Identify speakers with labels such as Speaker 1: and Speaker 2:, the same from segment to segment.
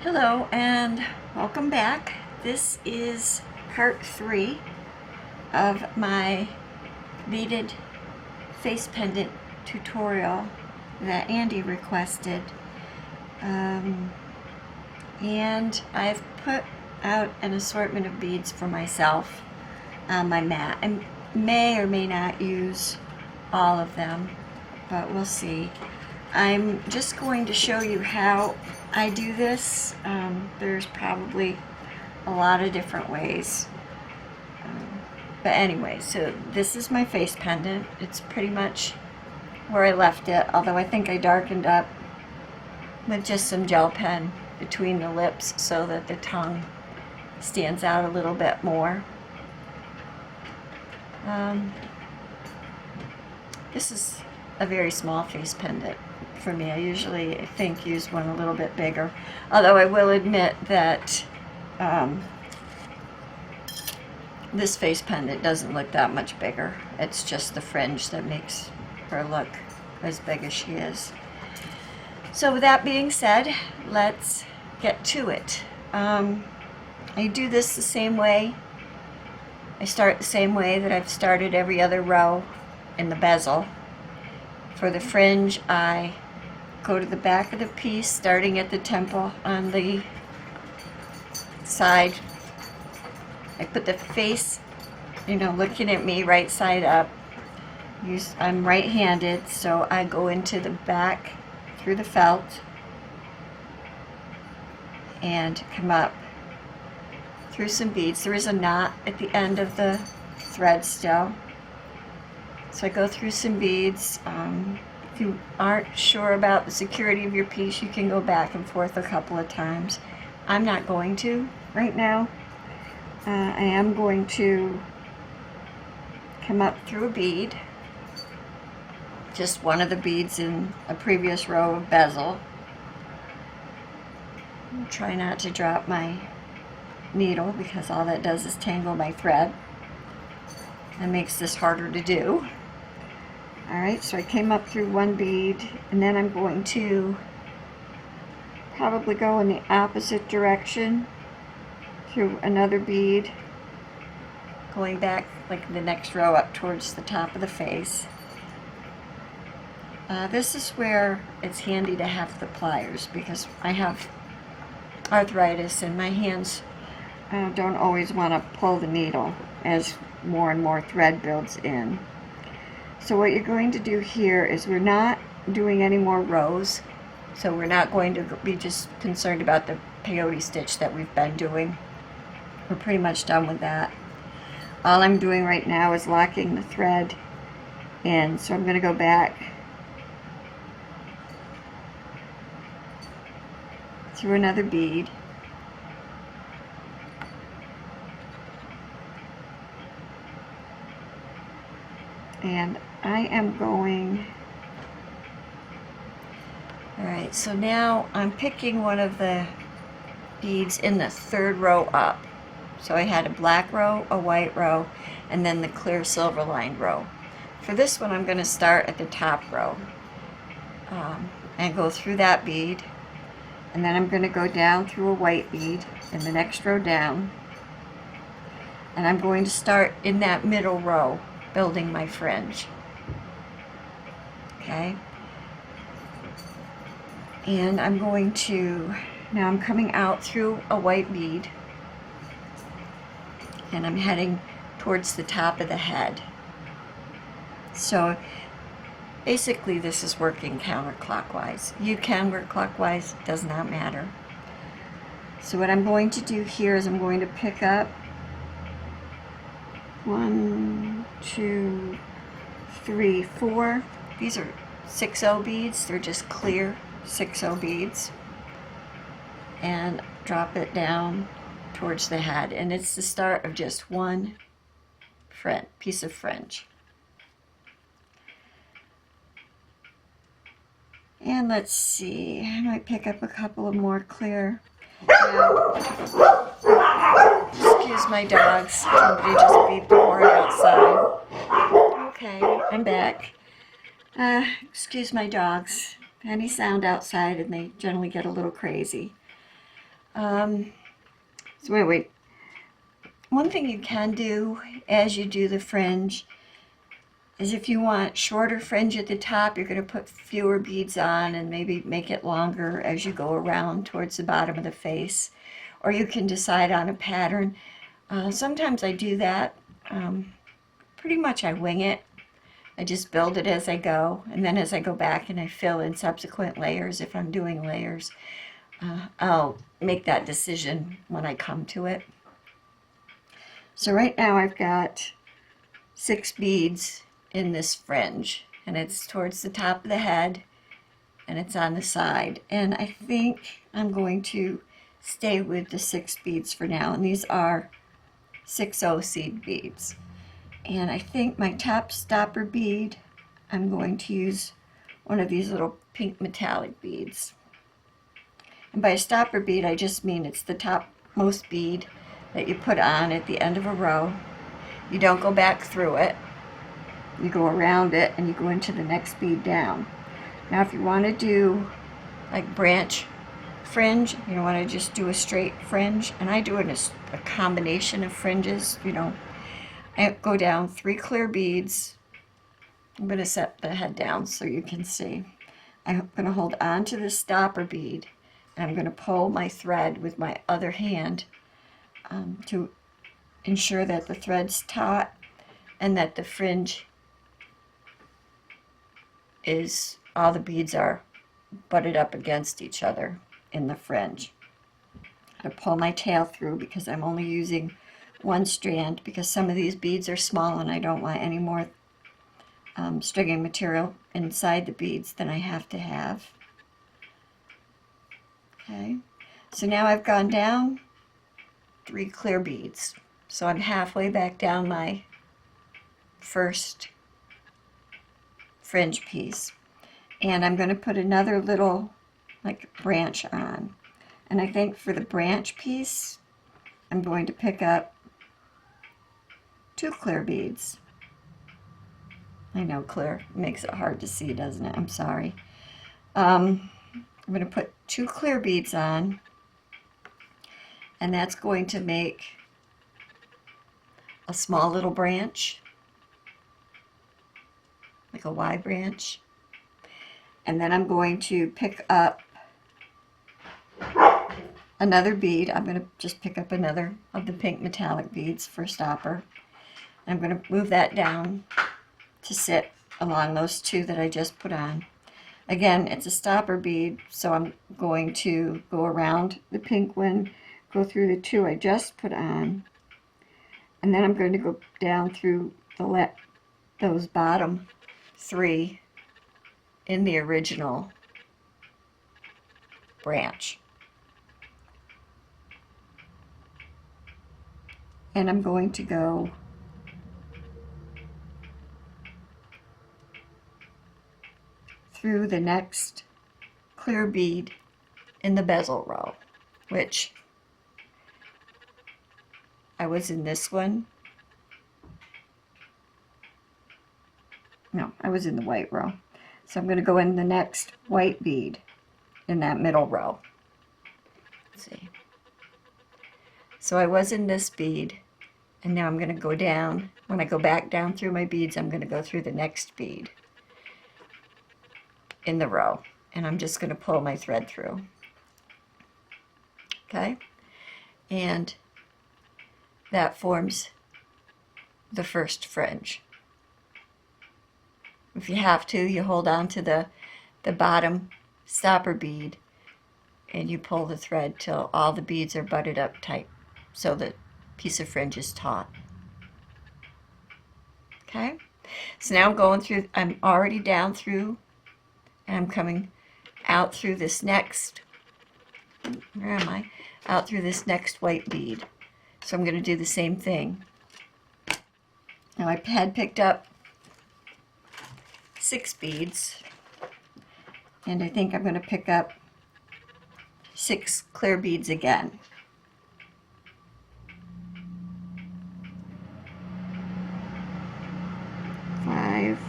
Speaker 1: Hello and welcome back. This is part 3 of my beaded face pendant tutorial that Andy requested. And I've put out an assortment of beads for myself on my mat. I may or may not use all of them, but we'll see. I'm just going to show you how I do this. There's probably a lot of different ways. But anyway, so this is my face pendant. It's pretty much where I left it, although I think I darkened up with just some gel pen between the lips so that the tongue stands out a little bit more. This is a very small face pendant for me. I usually, use one a little bit bigger. Although I will admit that this face pendant doesn't look that much bigger. It's just the fringe that makes her look as big as she is. So with that being said, let's get to it. I do this the same way. I start the same way that I've started every other row in the bezel. For the fringe, I go to the back of the piece, starting at the temple on the side. I put the face, looking at me right side up. I'm right-handed, so I go into the back through the felt and come up through some beads. There is a knot at the end of the thread still. So I go through some beads. If you aren't sure about the security of your piece, you can go back and forth a couple of times. I'm not going to right now. I am going to come up through a bead, just one of the beads in a previous row of bezel. Try not to drop my needle because all that does is tangle my thread. That makes this harder to do. Alright, so I came up through one bead, and then I'm going to probably go in the opposite direction through another bead, going back like the next row up towards the top of the face. This is where it's handy to have the pliers because I have arthritis and my hands don't always want to pull the needle as more and more thread builds in. So what you're going to do here is we're not doing any more rows, so we're not going to be just concerned about the peyote stitch that we've been doing. We're pretty much done with that. All I'm doing right now is locking the thread in, so I'm going to go back through another bead. And I am going, alright, so now I'm picking one of the beads in the third row up. So I had a black row, a white row, and then the clear silver lined row. For this one I'm going to start at the top row and go through that bead, and then I'm going to go down through a white bead in the next row down, and I'm going to start in that middle row building my fringe. Okay, and I'm going to, now I'm coming out through a white bead and I'm heading towards the top of the head. So basically this is working counterclockwise. You can work clockwise, it does not matter. So what I'm going to do here is I'm going to pick up 1, 2, 3, 4. These are 6/0 beads. They're just clear 6/0 beads. And drop it down towards the head. And it's the start of just one piece of fringe. And let's see, I might pick up a couple of more clear. Now, excuse my dogs. Somebody just beeped the horn outside. Okay, I'm back. Excuse my dogs. Any sound outside and they generally get a little crazy. So wait. One thing you can do as you do the fringe is if you want shorter fringe at the top, you're going to put fewer beads on and maybe make it longer as you go around towards the bottom of the face. Or you can decide on a pattern. Sometimes I do that. Pretty much I wing it. I just build it as I go, and then as I go back and I fill in subsequent layers, if I'm doing layers, I'll make that decision when I come to it. So right now I've got 6 beads in this fringe, and it's towards the top of the head and it's on the side, and I think I'm going to stay with the 6 beads for now, and these are 6/0 seed beads. And I think my top stopper bead, I'm going to use one of these little pink metallic beads. And by a stopper bead I just mean it's the topmost bead that you put on at the end of a row. You don't go back through it. You go around it and you go into the next bead down. Now if you want to do like branch fringe, you don't want to just do a straight fringe, and I do it as a combination of fringes, you know. I go down 3 clear beads. I'm going to set the head down so you can see. I'm going to hold on to the stopper bead, and I'm going to pull my thread with my other hand to ensure that the thread's taut and that the fringe is, all the beads are butted up against each other in the fringe. I pull my tail through because I'm only using 1 strand because some of these beads are small and I don't want any more stringing material inside the beads than I have to have. Okay, so now I've gone down 3 clear beads. So I'm halfway back down my first fringe piece. And I'm going to put another little like branch on. And I think for the branch piece, I'm going to pick up 2 clear beads. I know clear makes it hard to see, doesn't it? I'm sorry. I'm going to put 2 clear beads on, and that's going to make a small little branch, like a Y branch. And then I'm going to pick up another bead. I'm going to just pick up another of the pink metallic beads for stopper. I'm going to move that down to sit along those 2 that I just put on. Again, it's a stopper bead, so I'm going to go around the pink one, go through the 2 I just put on, and then I'm going to go down through those bottom 3 in the original branch. And I'm going to go through the next clear bead in the bezel row, which I was in this one. No, I was in the white row. So I'm going to go in the next white bead in that middle row. Let's see. So I was in this bead, and now I'm going to go down. When I go back down through my beads, I'm going to go through the next bead in the row, and I'm just going to pull my thread through. Okay, and that forms the first fringe. If you have to, you hold on to the bottom stopper bead and you pull the thread till all the beads are butted up tight so the piece of fringe is taut. Okay, so now I'm going through, I'm already down through, and I'm coming out through this next, where am I? Out through this next white bead. So I'm going to do the same thing. Now I had picked up 6 beads, and I think I'm going to pick up 6 clear beads again. Five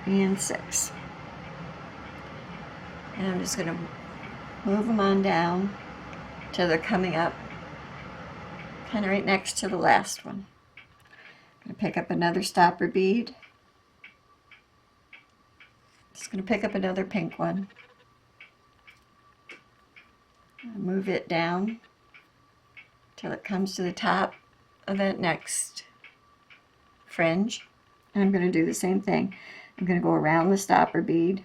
Speaker 1: and 6. And I'm just going to move them on down till they're coming up kind of right next to the last one. I'm going to pick up another stopper bead. Just going to pick up another pink one. Move it down till it comes to the top of that next fringe. And I'm going to do the same thing. I'm going to go around the stopper bead.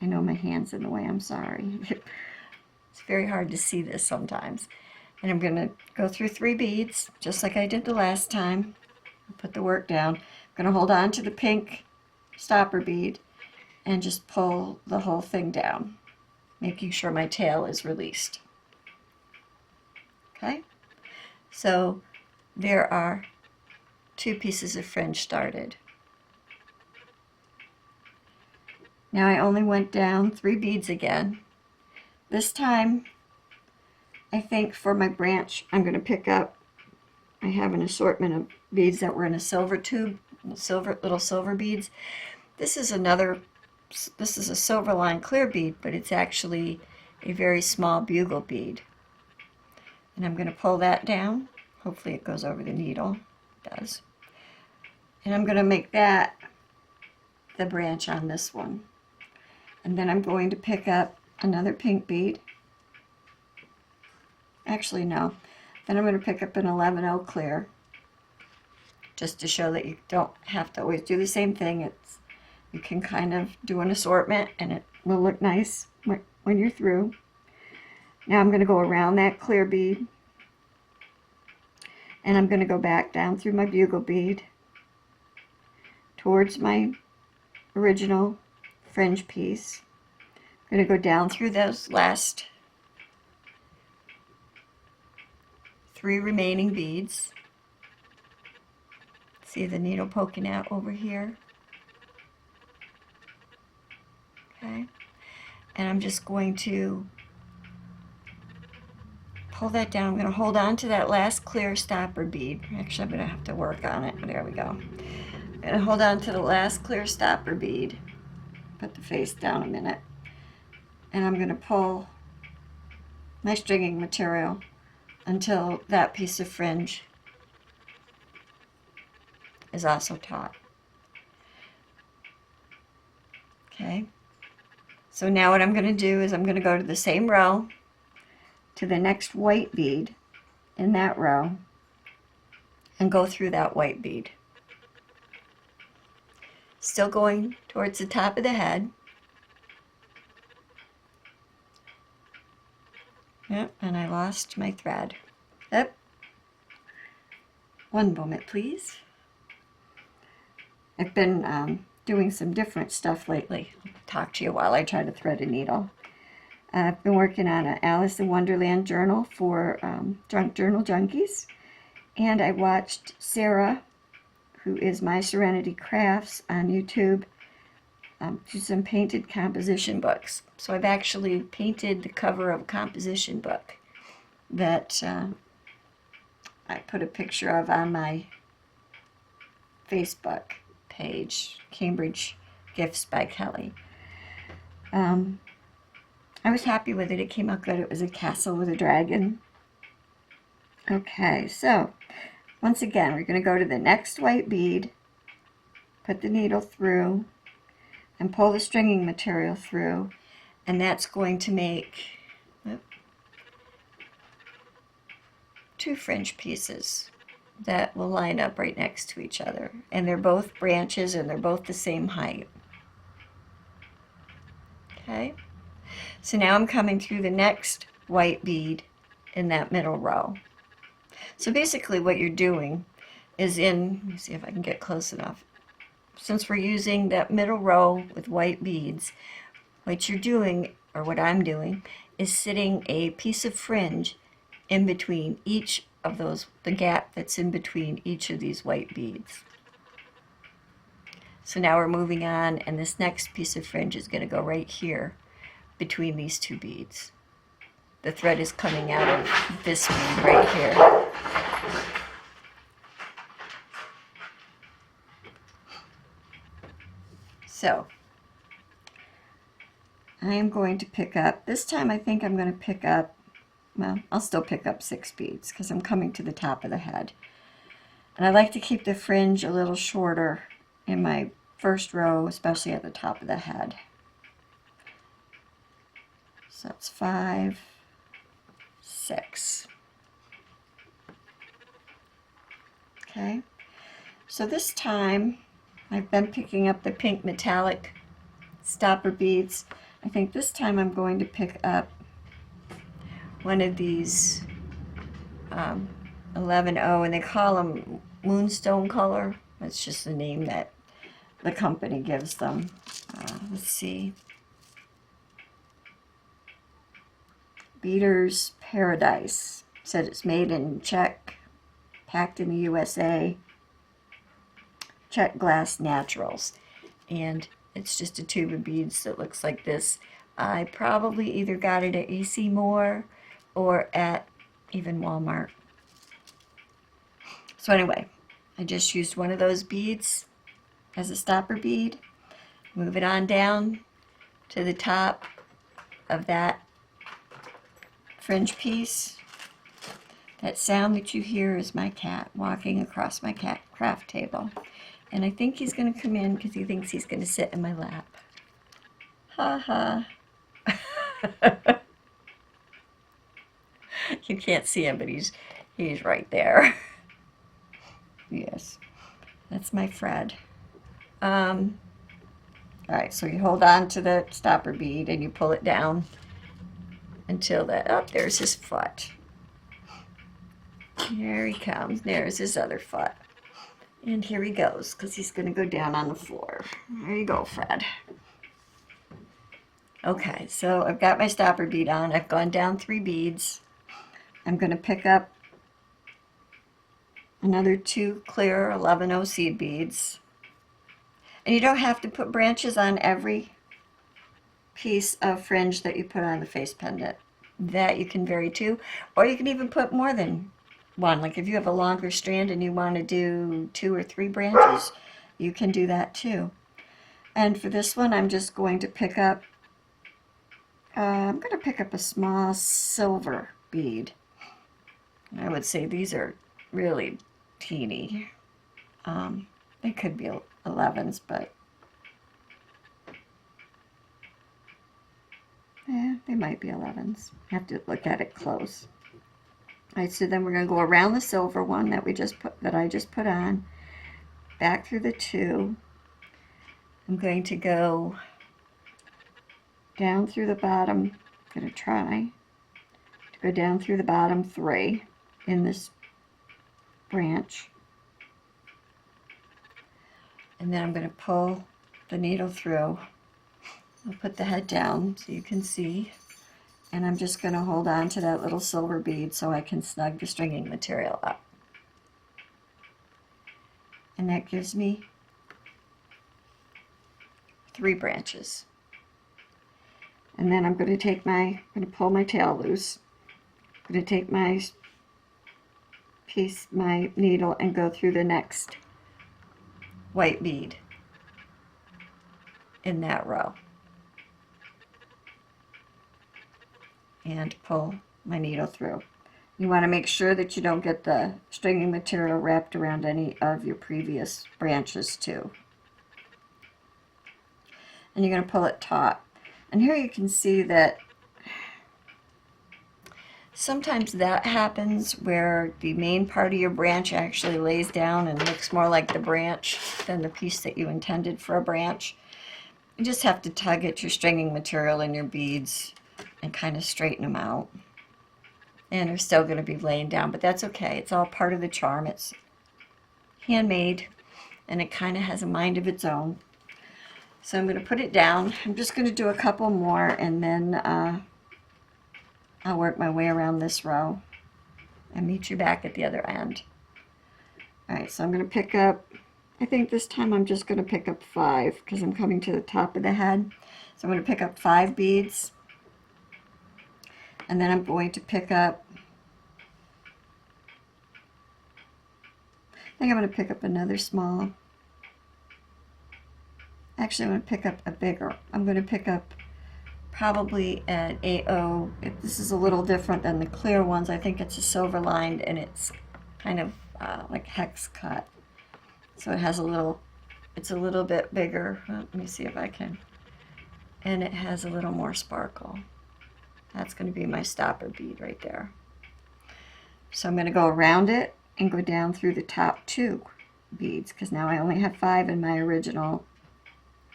Speaker 1: I know my hand's in the way, I'm sorry. It's very hard to see this sometimes. And I'm going to go through 3 beads, just like I did the last time. I'll put the work down. I'm going to hold on to the pink stopper bead and just pull the whole thing down, making sure my tail is released. Okay? So there are 2 pieces of fringe started. Now I only went down 3 beads again. This time, I think for my branch, I'm going to pick up, I have an assortment of beads that were in a silver tube, little silver beads. This is a silver line clear bead, but it's actually a very small bugle bead. And I'm going to pull that down. Hopefully it goes over the needle. It does. And I'm going to make that the branch on this one. And then I'm going to pick up another pink bead. Actually, no. Then I'm going to pick up an 11-0 clear, just to show that you don't have to always do the same thing. You can kind of do an assortment, and it will look nice when you're through. Now I'm going to go around that clear bead, and I'm going to go back down through my bugle bead towards my original fringe piece. I'm going to go down through those last 3 remaining beads. See the needle poking out over here? Okay. And I'm just going to pull that down. I'm going to hold on to that last clear stopper bead. Actually, I'm going to have to work on it. There we go. I'm going to hold on to the last clear stopper bead. Put the face down a minute. And I'm going to pull my stringing material until that piece of fringe is also taut. Okay. So now what I'm going to do is I'm going to go to the same row, to the next white bead in that row, and go through that white bead. Still going towards the top of the head. Yep, and I lost my thread. Yep. One moment, please. I've been doing some different stuff lately. I'll talk to you while I try to thread a needle. I've been working on an Alice in Wonderland journal for Drunk Journal Junkies. And I watched Sarah, who is My Serenity Crafts on YouTube, do some painted composition books. So I've actually painted the cover of a composition book that I put a picture of on my Facebook page, Cambridge Gifts by Kelly. I was happy with it. It came out good. It was a castle with a dragon. Okay, so once again, we're going to go to the next white bead, put the needle through, and pull the stringing material through, and that's going to make 2 fringe pieces that will line up right next to each other. And they're both branches and they're both the same height. Okay, so now I'm coming through the next white bead in that middle row. So basically what you're doing is let me see if I can get close enough. Since we're using that middle row with white beads, what you're doing, or what I'm doing, is sitting a piece of fringe in between each of those, the gap that's in between each of these white beads. So now we're moving on, and this next piece of fringe is going to go right here between these 2 beads. The thread is coming out of this bead right here. So I am going to pick up, this time I think I'm going to pick up, well, I'll still pick up 6 beads because I'm coming to the top of the head. And I like to keep the fringe a little shorter in my first row, especially at the top of the head. So that's 5, 6. Okay, so this time I've been picking up the pink metallic stopper beads. I think this time I'm going to pick up one of these 11O, and they call them moonstone color. That's just the name that the company gives them. Let's see. Beader's Paradise. Said it's made in Czech, packed in the USA. Czech Glass Naturals. And it's just a tube of beads that looks like this. I probably either got it at AC Moore or at even Walmart. So anyway, I just used one of those beads as a stopper bead. Move it on down to the top of that fringe piece. That sound that you hear is my cat walking across my cat craft table. And I think he's going to come in because he thinks he's going to sit in my lap. Ha ha. You can't see him, but he's right there. Yes, that's my Fred. All right, so you hold on to the stopper bead and you pull it down until that, oh, there's his foot. Here he comes. There's his other foot. And here he goes, because he's going to go down on the floor. There you go, Fred. Okay, so I've got my stopper bead on. I've gone down 3 beads. I'm going to pick up another 2 clear 11O seed beads. And you don't have to put branches on every piece of fringe that you put on the face pendant. That you can vary too. Or you can even put more than one. Like if you have a longer strand and you want to do 2 or 3 branches, you can do that too. And for this one, I'm just going to pick up, I'm going to pick up a small silver bead. I would say these are really teeny. They could be 11s, but yeah, they might be 11s. I have to look at it close. All right, so then we're going to go around the silver one that I just put on, back through the 2. I'm going to go down through the bottom. I'm going to try to go down through the bottom 3 in this branch. And then I'm going to pull the needle through. I'll put the head down so you can see. And I'm just going to hold on to that little silver bead so I can snug the stringing material up. And that gives me 3 branches. And then I'm going to pull my tail loose. I'm going to take my needle and go through the next white bead in that row. And pull my needle through. You want to make sure that you don't get the stringing material wrapped around any of your previous branches too. And you're going to pull it taut. And here you can see that sometimes that happens where the main part of your branch actually lays down and looks more like the branch than the piece that you intended for a branch. You just have to tug at your stringing material and your beads and kind of straighten them out. And they're still going to be laying down, but that's okay. It's all part of the charm. It's handmade, and it kind of has a mind of its own. So I'm going to put it down. I'm just going to do a couple more, and then I'll work my way around this row and meet you back at the other end. All right, so I'm going to pick up, I think this time I'm just going to pick up 5 because I'm coming to the top of the head. So I'm going to pick up 5 beads. And then I'm going to pick up, I think I'm going to pick up another small, actually I'm going to pick up a bigger, I'm going to pick up probably an 8/0. This is a little different than the clear ones. I think it's a silver lined and it's kind of like hex cut. So it has a little, it's a little bit bigger. Let me see if I can. And it has a little more sparkle. That's going to be my stopper bead right there. So I'm going to go around it and go down through the top 2 beads, because now I only have 5 in my original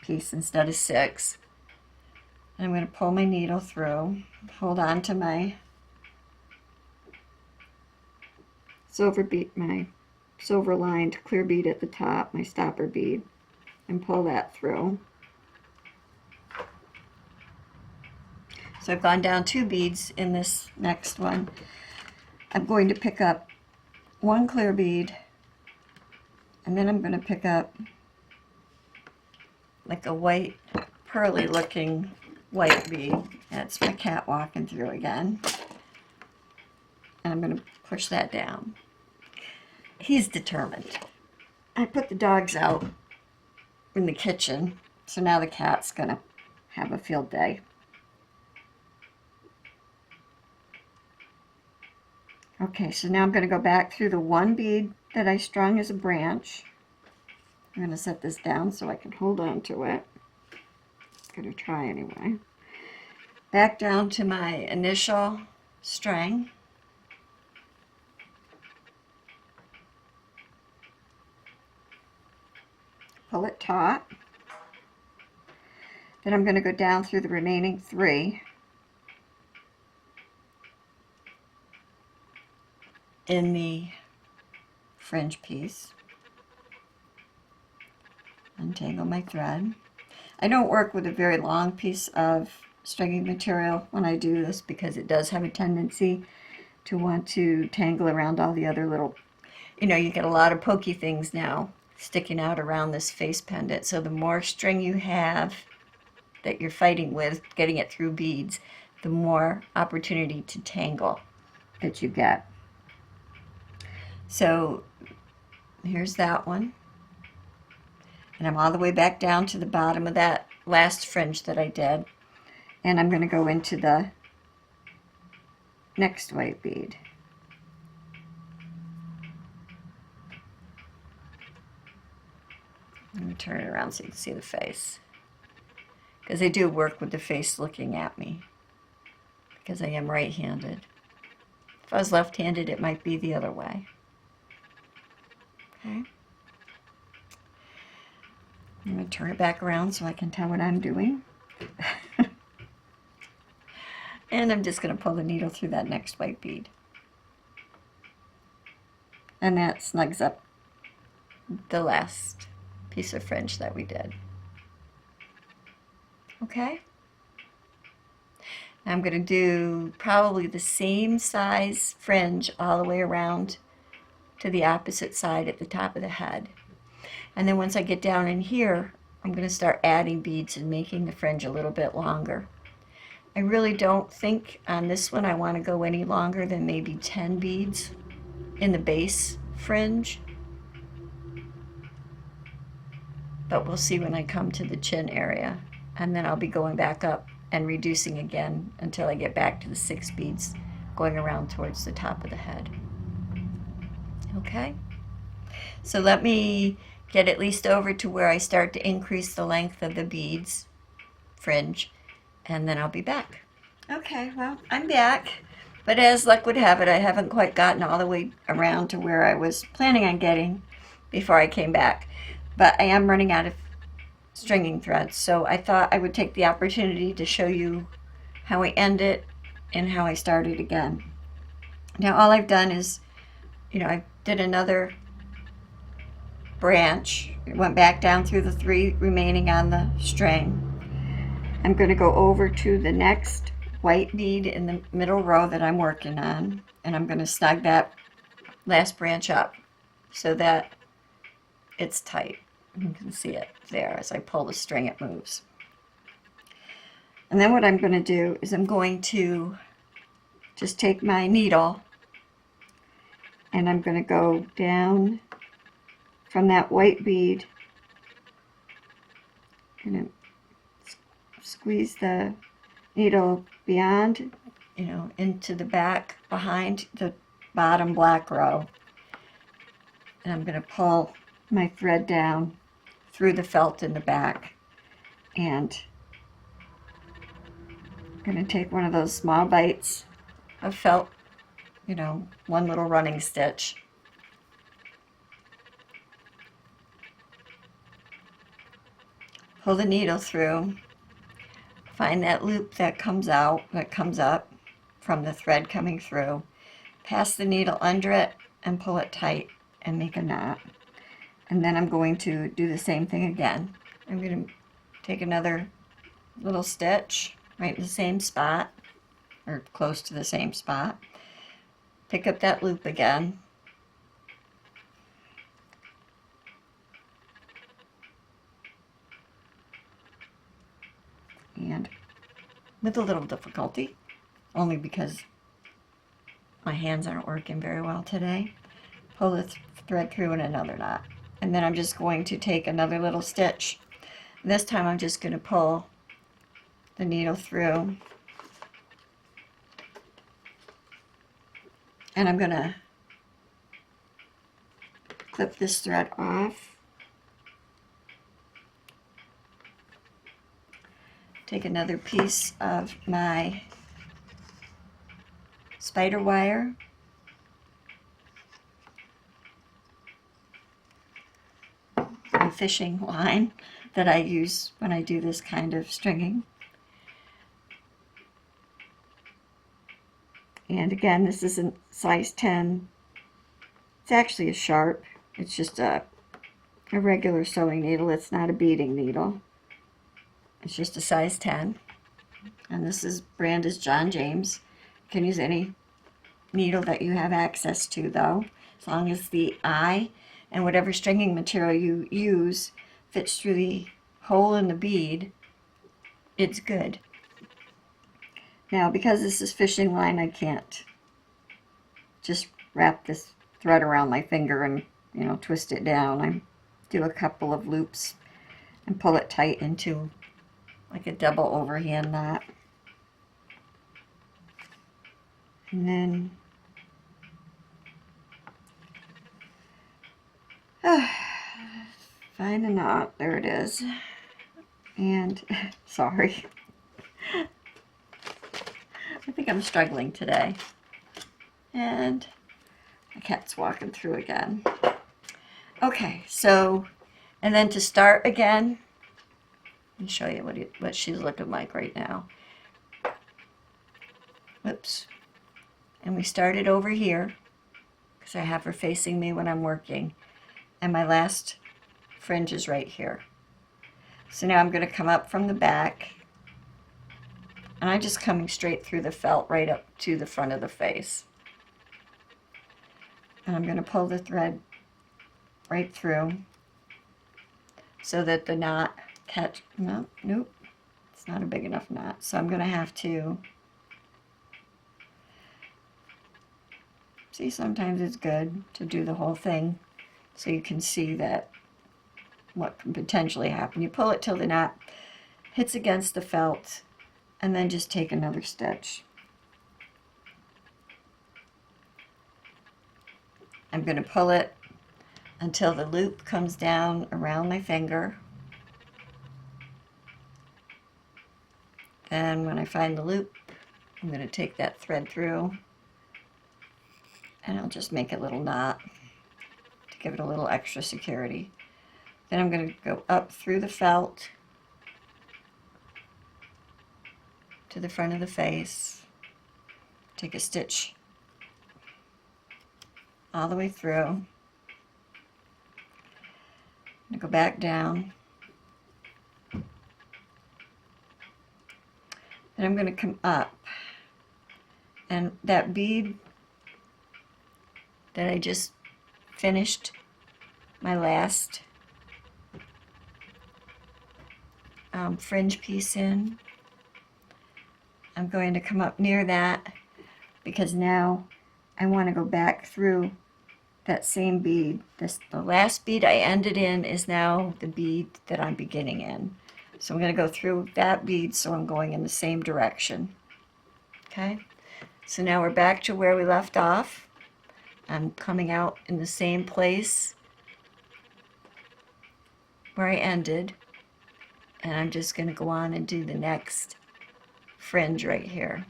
Speaker 1: piece instead of 6. And I'm going to pull my needle through, hold on to my silver bead, my silver lined clear bead at the top, my stopper bead, and pull that through. So I've gone down 2 beads in this next one. I'm going to pick up 1 clear bead, and then I'm going to pick up like a white, pearly looking white bead. That's my cat walking through again. And I'm going to push that down. He's determined. I put the dogs out in the kitchen, so now the cat's going to have a field day. Okay, so now I'm going to go back through the 1 bead that I strung as a branch. I'm going to set this down so I can hold on to it. I'm going to try anyway. Back down to my initial string. Pull it taut. Then I'm going to go down through the remaining 3 in the fringe piece. Untangle my thread. I don't work with a very long piece of stringing material when I do this because it does have a tendency to want to tangle around all the other little, you know, you get a lot of pokey things now sticking out around this face pendant. So the more string you have that you're fighting with, getting it through beads, the more opportunity to tangle that you get. So here's that one. And I'm all the way back down to the bottom of that last fringe that I did. And I'm going to go into the next white bead. Let me turn it around so you can see the face. Because I do work with the face looking at me. Because I am right-handed. If I was left-handed, it might be the other way. Okay. I'm going to turn it back around so I can tell what I'm doing. And I'm just going to pull the needle through that next white bead. And that snugs up the last piece of fringe that we did. Okay? Now I'm going to do probably the same size fringe all the way around to the opposite side at the top of the head. And then once I get down in here, I'm going to start adding beads and making the fringe a little bit longer. I really don't think on this one I want to go any longer than maybe 10 beads in the base fringe. But we'll see when I come to the chin area. And then I'll be going back up and reducing again until I get back to the 6 beads going around towards the top of the head. Okay? So let me get at least over to where I start to increase the length of the beads fringe, and then I'll be back. Okay, well, I'm back, but as luck would have it, I haven't quite gotten all the way around to where I was planning on getting before I came back, but I am running out of stringing threads, so I thought I would take the opportunity to show you how I end it and how I start it again. Now all I've done is, I did another branch, went back down through the 3 remaining on the string. I'm going to go over to the next white bead in the middle row that I'm working on, and I'm going to snug that last branch up so that it's tight. You can see it there. As I pull the string, it moves. And then what I'm going to do is I'm going to just take my needle and I'm going to go down from that white bead, and squeeze the needle beyond, you know, into the back behind the bottom black row. And I'm going to pull my thread down through the felt in the back. And I'm going to take one of those small bites of felt, you know, one little running stitch. Pull the needle through, find that loop that comes out, that comes up from the thread coming through, pass the needle under it and pull it tight and make a knot. And then I'm going to do the same thing again. I'm going to take another little stitch right in the same spot, or close to the same spot, pick up that loop again, and with a little difficulty, only because my hands aren't working very well today, pull the thread through in another knot. And then I'm just going to take another little stitch. This time I'm just going to pull the needle through, and I'm going to clip this thread off, take another piece of my spider wire, my fishing line that I use when I do this kind of stringing. And again, this isn't size 10. It's actually a sharp. It's just a regular sewing needle. It's not a beading needle. It's just a size 10. And this brand is John James. You can use any needle that you have access to, though, as long as the eye and whatever stringing material you use fits through the hole in the bead, it's good. Now, because this is fishing line, I can't just wrap this thread around my finger and, you know, twist it down. I do a couple of loops and pull it tight into like a double overhand knot. And then find a knot. There it is. And sorry, I think I'm struggling today. And my cat's walking through again. Okay, so, and then to start again, let me show you what she's looking like right now. Whoops. And we started over here, because I have her facing me when I'm working. And my last fringe is right here. So now I'm going to come up from the back, and I'm just coming straight through the felt right up to the front of the face. And I'm going to pull the thread right through so that the knot nope, it's not a big enough knot. So I'm going to have to, see, sometimes it's good to do the whole thing so you can see that what can potentially happen. You pull it till the knot hits against the felt, and then just take another stitch. I'm going to pull it until the loop comes down around my finger. Then when I find the loop, I'm going to take that thread through, and I'll just make a little knot to give it a little extra security. Then I'm going to go up through the felt to the front of the face, take a stitch all the way through, I'm going to go back down, then I'm going to come up, and that bead that I just finished my last fringe piece in, I'm going to come up near that, because now I want to go back through that same bead. The last bead I ended in is now the bead that I'm beginning in. So I'm going to go through that bead, so I'm going in the same direction. Okay, so now we're back to where we left off. I'm coming out in the same place where I ended, and I'm just going to go on and do the next fringe right here.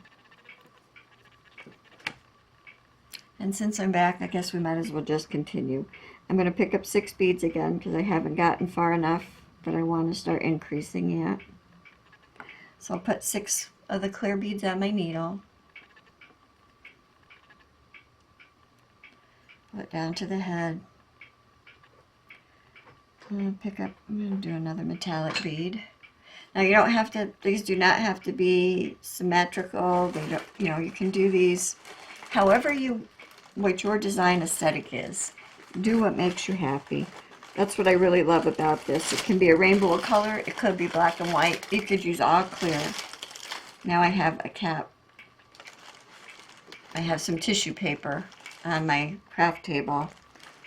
Speaker 1: And since I'm back, I guess we might as well just continue. I'm going to pick up 6 beads again because I haven't gotten far enough, but I want to start increasing yet. So I'll put 6 of the clear beads on my needle. Put down to the head. I'm going to pick up, I'm going to do another metallic bead. Now you don't have to, these do not have to be symmetrical. They don't, you know, you can do these however what your design aesthetic is. Do what makes you happy. That's what I really love about this. It can be a rainbow of color. It could be black and white. You could use all clear. Now I have a cap. I have some tissue paper on my craft table,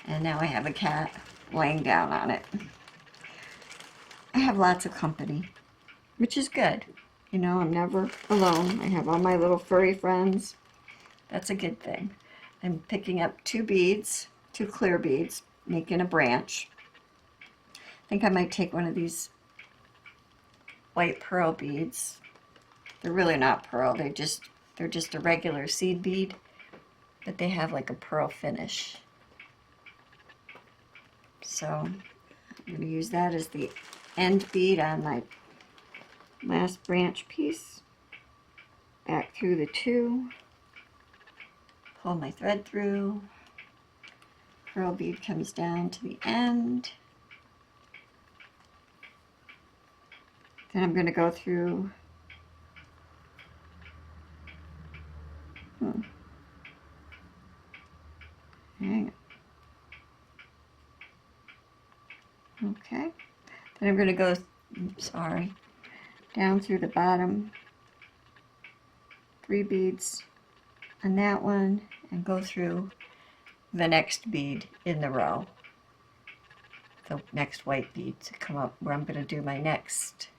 Speaker 1: and now I have a cat laying down on it. I have lots of company, which is good. You know, I'm never alone. I have all my little furry friends. That's a good thing. I'm picking up 2 beads, 2 clear beads, making a branch. I think I might take one of these white pearl beads. They're really not pearl, they're just a regular seed bead, but they have like a pearl finish. So I'm going to use that as the end bead on my last branch piece. Back through the 2, pull my thread through, pearl bead comes down to the end. Then I'm going to go through hang on. Okay. Then I'm going to go, down through the bottom 3 beads on that one and go through the next bead in the row. The next white bead to come up where I'm going to do my next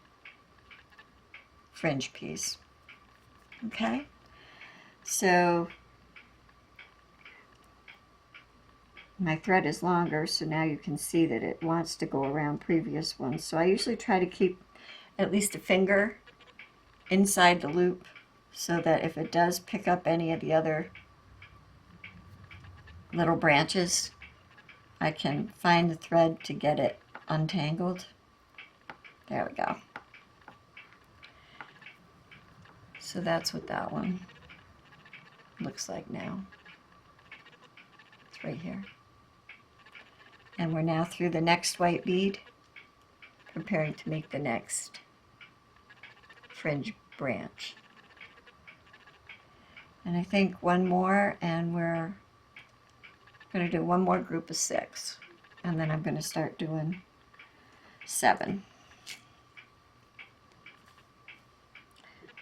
Speaker 1: fringe piece. Okay? So my thread is longer, so now you can see that it wants to go around previous ones. So I usually try to keep at least a finger inside the loop so that if it does pick up any of the other little branches, I can find the thread to get it untangled. There we go. So that's what that one looks like now. It's right here. And we're now through the next white bead, preparing to make the next fringe branch. And I think one more, and we're going to do one more group of 6, and then I'm going to start doing 7.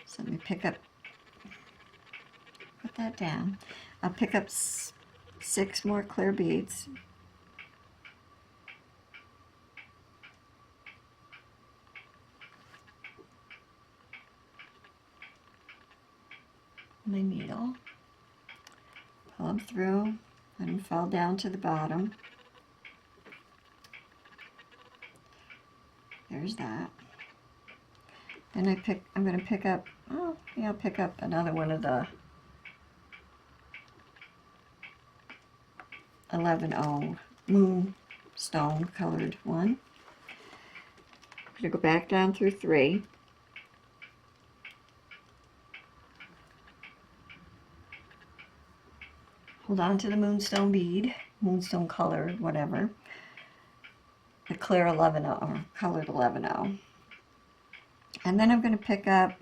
Speaker 1: So let me pick up, put that down. I'll pick up 6 more clear beads. My needle, pull them through, let them fall down to the bottom. There's that. Then I'm going to pick up, I'll pick up another one of the 11-0 moonstone colored one. I'm going to go back down through 3. Hold on to the moonstone bead, moonstone colored, whatever. The clear 11-0 or colored 11-0. And then I'm going to pick up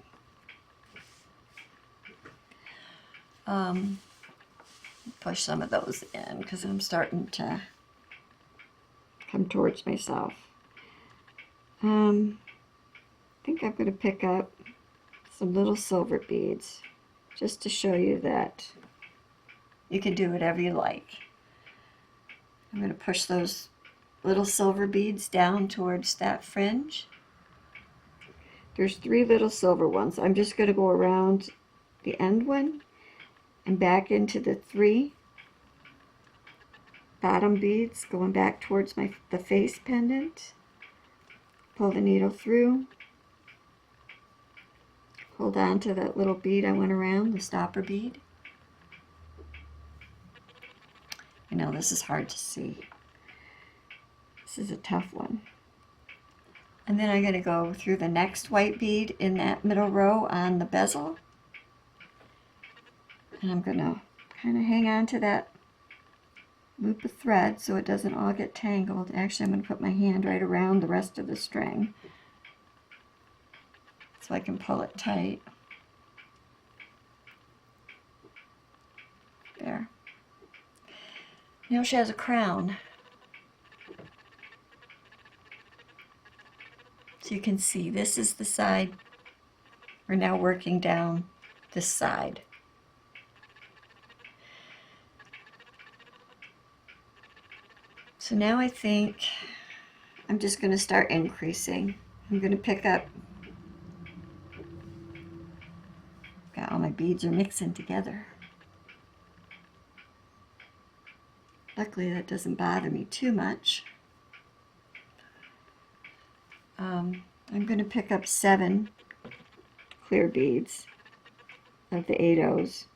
Speaker 1: push some of those in because I'm starting to come towards myself. I think I'm going to pick up some little silver beads just to show you that you can do whatever you like. I'm going to push those little silver beads down towards that fringe. there's 3 little silver ones. I'm just going to go around the end one and back into the 3 bottom beads, going back towards the face pendant. Pull the needle through, hold on to that little bead I went around, the stopper bead. I know this is hard to see. This is a tough one. And then I'm going to go through the next white bead in that middle row on the bezel. And I'm going to kind of hang on to that loop of thread so it doesn't all get tangled. Actually, I'm going to put my hand right around the rest of the string so I can pull it tight. There. Now she has a crown. So you can see this is the side. We're now working down this side. So now I think I'm just going to start increasing. I'm going to pick up, got all my beads are mixing together. Luckily that doesn't bother me too much. I'm going to pick up 7 clear beads of the 8 O's.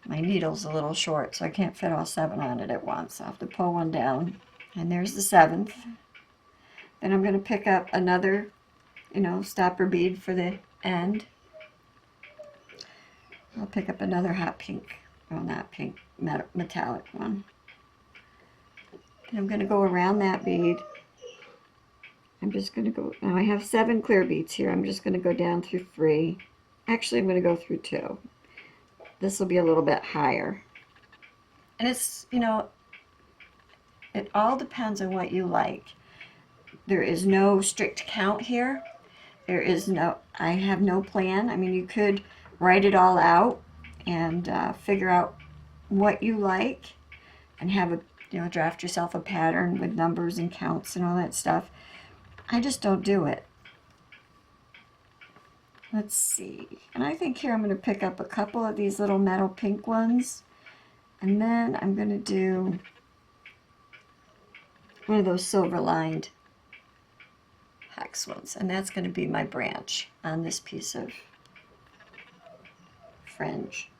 Speaker 1: My needle's a little short, so I can't fit all 7 on it at once. I'll have to pull one down. And there's the 7th. Then I'm going to pick up another, stopper bead for the end. I'll pick up another hot pink, well, not pink, metallic one. And I'm going to go around that bead. I'm just going to go, now I have 7 clear beads here. I'm just going to go down through 3. Actually, I'm going to go through 2. This will be a little bit higher. And it's, it all depends on what you like. There is no strict count here. There is no, I have no plan. I mean, you could write it all out and figure out what you like and have a, draft yourself a pattern with numbers and counts and all that stuff. I just don't do it. Let's see. And I think here I'm going to pick up a couple of these little metal pink ones. And then I'm going to do one of those silver lined hex ones. And that's going to be my branch on this piece of fringe.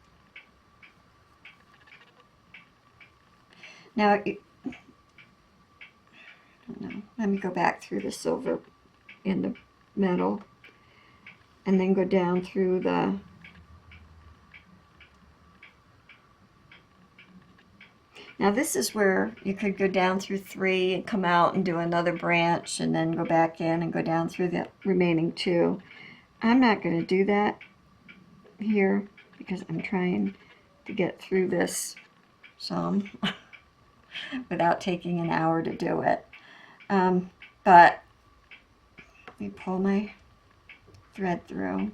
Speaker 1: Now, I don't know. Let me go back through the silver in the metal and then go down through the now this is where you could go down through 3 and come out and do another branch and then go back in and go down through the remaining 2. I'm not going to do that here because I'm trying to get through this some without taking an hour to do it. But let me pull my thread through,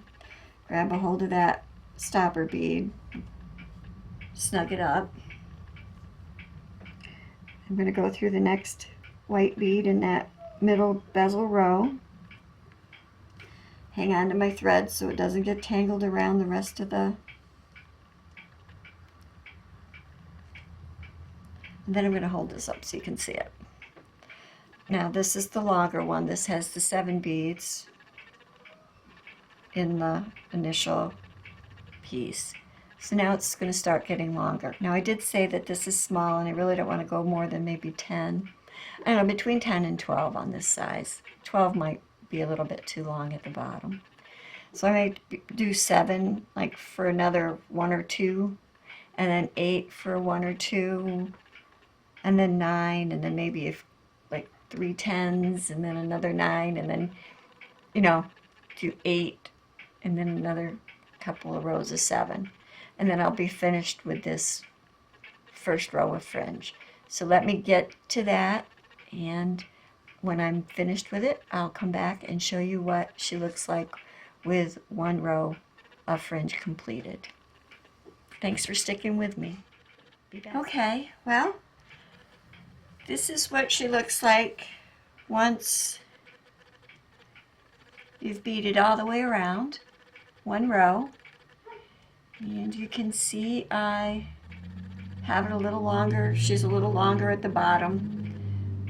Speaker 1: grab a hold of that stopper bead, snug it up. I'm going to go through the next white bead in that middle bezel row, hang on to my thread so it doesn't get tangled around the rest of the, and then I'm going to hold this up so you can see it. Now this is the longer one. This has the 7 beads in the initial piece. So now it's going to start getting longer. Now I did say that this is small and I really don't want to go more than maybe 10. I don't know, between 10 and 12 on this size. 12 might be a little bit too long at the bottom. So I might do 7 like for another 1 or 2, and then 8 for 1 or 2, and then 9, and then maybe if like 3 10s, and then another 9, and then do 8, and then another couple of rows of 7, and then I'll be finished with this first row of fringe. So let me get to that, and when I'm finished with it, I'll come back and show you what she looks like with 1 row of fringe completed. Thanks for sticking with me. Okay, well, this is what she looks like once you've beaded all the way around, one row, and you can see I have it a little longer. She's a little longer at the bottom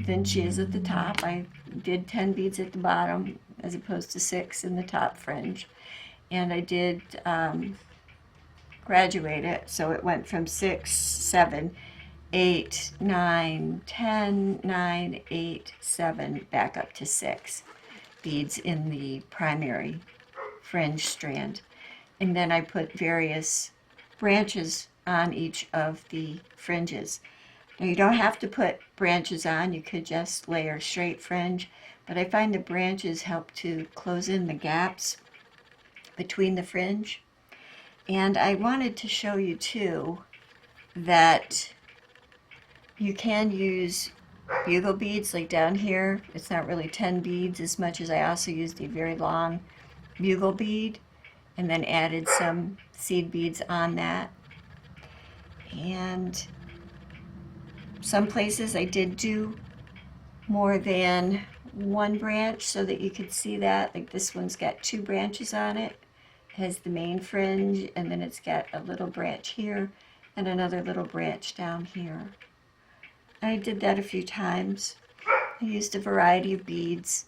Speaker 1: than she is at the top. I did 10 beads at the bottom as opposed to 6 in the top fringe. And I did graduate it, so it went from 6, 7, 8, 9, 10, 9, 8, 7, back up to 6 beads in the primary fringe strand. And then I put various branches on each of the fringes. Now you don't have to put branches on, you could just layer straight fringe, but I find the branches help to close in the gaps between the fringe. And I wanted to show you too that you can use bugle beads, like down here. It's not really 10 beads as much as I also used a very long bugle bead and then added some seed beads on that. And some places I did do more than one branch so that you could see that. Like this one's got 2 branches on it. It has the main fringe, and then it's got a little branch here and another little branch down here. I did that a few times. I used a variety of beads.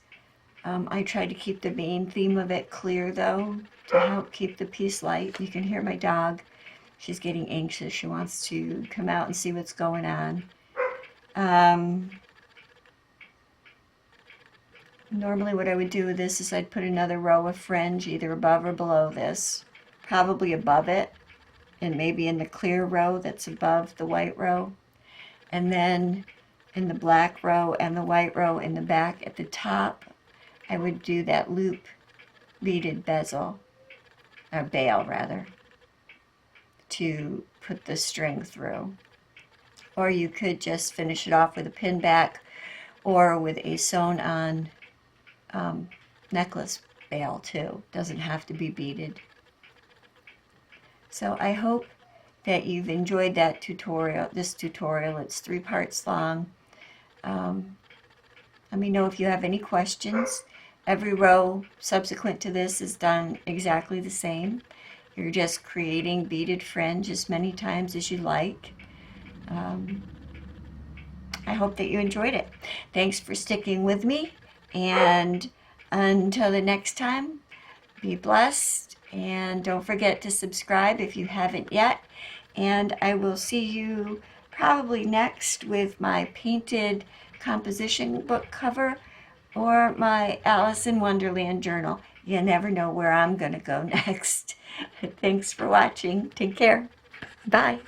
Speaker 1: I tried to keep the main theme of it clear though, to help keep the piece light. You can hear my dog. She's getting anxious. She wants to come out and see what's going on. Normally what I would do with this is I'd put another row of fringe either above or below this, probably above it, and maybe in the clear row that's above the white row. And then in the black row and the white row in the back at the top, I would do that loop beaded bezel, or bail rather, to put the string through. Or you could just finish it off with a pin back or with a sewn on necklace bail too. Doesn't have to be beaded. So I hope that you've enjoyed that tutorial, this tutorial. It's 3 parts long. Let me know if you have any questions. Every row subsequent to this is done exactly the same. You're just creating beaded fringe as many times as you like. I hope that you enjoyed it. Thanks for sticking with me, and until the next time, be blessed, and don't forget to subscribe if you haven't yet. And I will see you probably next with my painted composition book cover or my Alice in Wonderland journal. You never know where I'm going to go next. Thanks for watching. Take care. Bye.